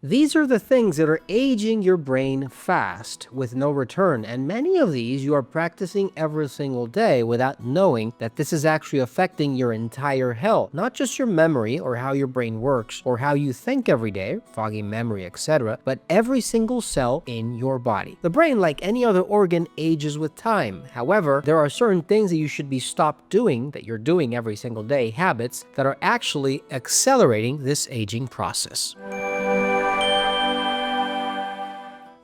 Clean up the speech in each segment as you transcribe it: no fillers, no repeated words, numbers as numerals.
These are the things that are aging your brain fast with no return, and many of these you are practicing every single day without knowing that this is actually affecting your entire health, not just your memory or how your brain works or how you think every day, foggy memory, etc., but every single cell in your body. The brain, like any other organ, ages with time. However, there are certain things that you should be stopped doing, that you're doing every single day, habits, that are actually accelerating this aging process.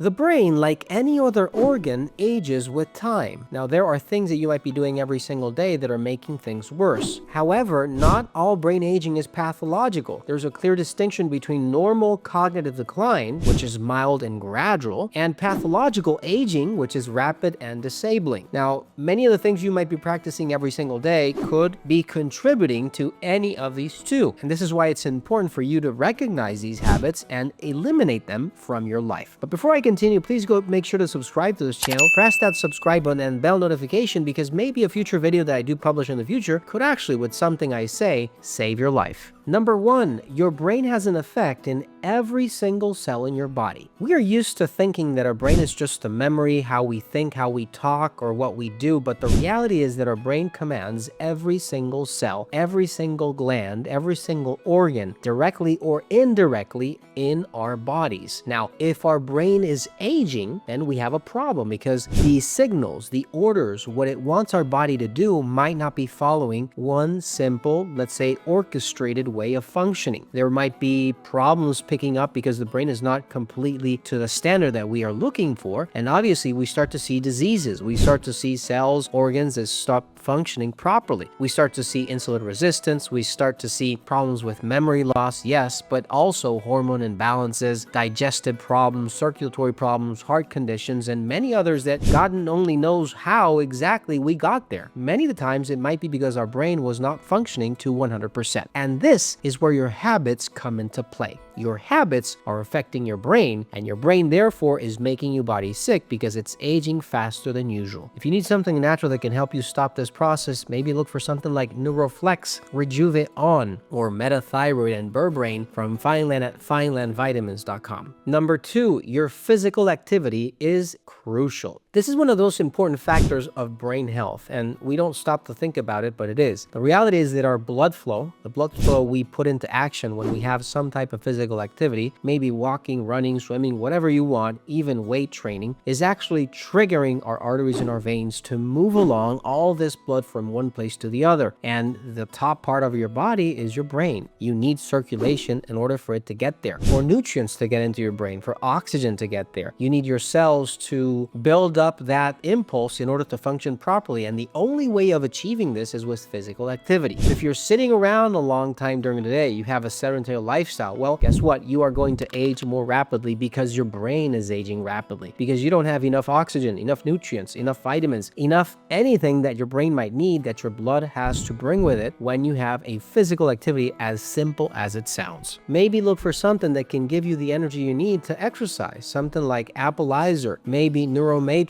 The brain, like any other organ, ages with time. Now, there are things that you might be doing every single day that are making things worse. However, not all brain aging is pathological. There's a clear distinction between normal cognitive decline, which is mild and gradual, and pathological aging, which is rapid and disabling. Now, many of the things you might be practicing every single day could be contributing to any of these two. And this is why it's important for you to recognize these habits and eliminate them from your life. But before I continue, please go make sure to subscribe to this channel, press that subscribe button and bell notification, because maybe a future video that I do publish in the future could actually, with something I say, save your life. Number 1, your brain has an effect in every single cell in your body. We are used to thinking that our brain is just a memory, how we think, how we talk, or what we do, but the reality is that our brain commands every single cell, every single gland, every single organ, directly or indirectly in our bodies. Now, if our brain is aging, then we have a problem, because these signals, the orders, what it wants our body to do might not be following one simple, let's say, orchestrated way of functioning. There might be problems picking up because the brain is not completely to the standard that we are looking for, and obviously we start to see diseases. We start to see cells, organs that stop functioning properly. We start to see insulin resistance. We start to see problems with memory loss, yes, but also hormone imbalances, digestive problems, circulatory problems, heart conditions, and many others that God only knows how exactly we got there. Many of the times it might be because our brain was not functioning to 100%. And this is where your habits come into play. Your habits are affecting your brain, and your brain therefore is making your body sick because it's aging faster than usual. If you need something natural that can help you stop this process, maybe look for something like Neuroflex, Rejuve On, or Metathyroid and Berbrain from Fineland at finelandvitamins.com. Number 2, your physical activity is crucial. This is one of those important factors of brain health, and we don't stop to think about it, but it is. The reality is that our blood flow, the blood flow we put into action when we have some type of physical activity, maybe walking, running, swimming, whatever you want, even weight training, is actually triggering our arteries and our veins to move along all this blood from one place to the other. And the top part of your body is your brain. You need circulation in order for it to get there, for nutrients to get into your brain, for oxygen to get there. You need your cells to build up that impulse in order to function properly, and the only way of achieving this is with physical activity. If you're sitting around a long time during the day, you have a sedentary lifestyle, well, guess what? You are going to age more rapidly because your brain is aging rapidly, because you don't have enough oxygen, enough nutrients, enough vitamins, enough anything that your brain might need that your blood has to bring with it when you have a physical activity, as simple as it sounds. Maybe look for something that can give you the energy you need to exercise, something like Appleizer, maybe Neuromatrix,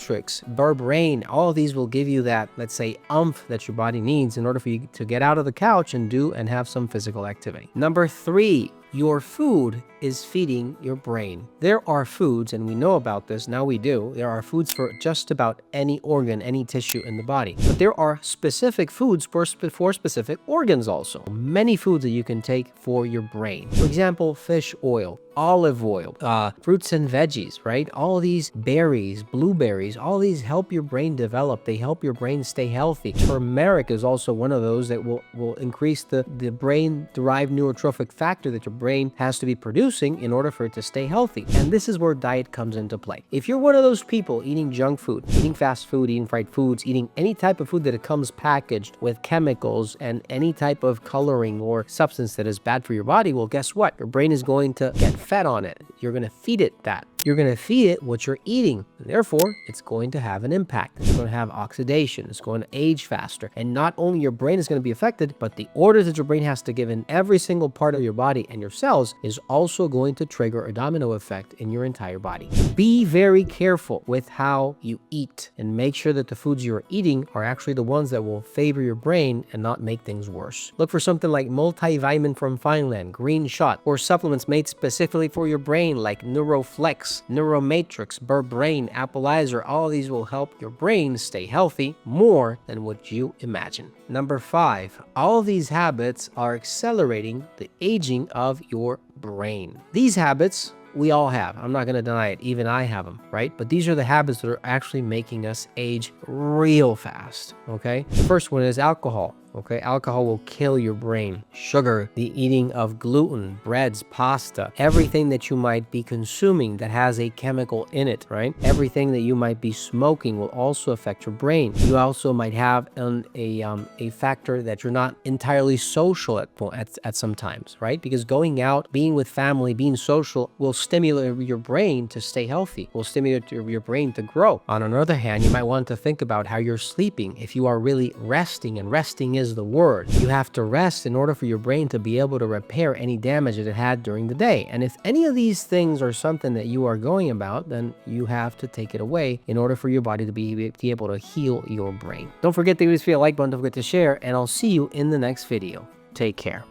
Berbrain. All of these will give you that, let's say, oomph that your body needs in order for you to get out of the couch and do and have some physical activity. Number 3, your food is feeding your brain. There are foods, and we know about this, now we do, there are foods for just about any organ, any tissue in the body. But there are specific foods for specific organs also. Many foods that you can take for your brain. For example, fish oil, olive oil, fruits and veggies, right? All these berries, blueberries, all these help your brain develop. They help your brain stay healthy. Turmeric is also one of those that will increase the brain-derived neurotrophic factor that your brain has to be producing in order for it to stay healthy. And this is where diet comes into play. If you're one of those people eating junk food, eating fast food, eating fried foods, eating any type of food that it comes packaged with chemicals and any type of coloring or substance that is bad for your body, well, guess what? Your brain is going to get fed on it. You're going to feed it that. You're going to feed it what you're eating. Therefore, it's going to have an impact. It's going to have oxidation. It's going to age faster. And not only your brain is going to be affected, but the orders that your brain has to give in every single part of your body and your cells is also going to trigger a domino effect in your entire body. Be very careful with how you eat and make sure that the foods you're eating are actually the ones that will favor your brain and not make things worse. Look for something like multivitamin from Fineland, Green Shot, or supplements made specifically for your brain brain like Neuroflex, Neuromatrix, Brain, Appleizer. All of these will help your brain stay healthy more than what you imagine. Number 5, all of these habits are accelerating the aging of your brain. These habits we all have. I'm not going to deny it. Even I have them, right? But these are the habits that are actually making us age real fast, okay? The first one is alcohol. Okay, alcohol will kill your brain. Sugar, the eating of gluten, breads, pasta, everything that you might be consuming that has a chemical in it, right? Everything that you might be smoking will also affect your brain. You also might have a factor that you're not entirely social at some times, right? Because going out, being with family, being social will stimulate your brain to stay healthy, will stimulate your brain to grow. On another hand, you might want to think about how you're sleeping. If you are really resting, and resting is the word. You have to rest in order for your brain to be able to repair any damage that it had during the day. And if any of these things are something that you are going about, then you have to take it away in order for your body to be able to heal your brain. Don't forget to give this video a like button, don't forget to share, and I'll see you in the next video. Take care.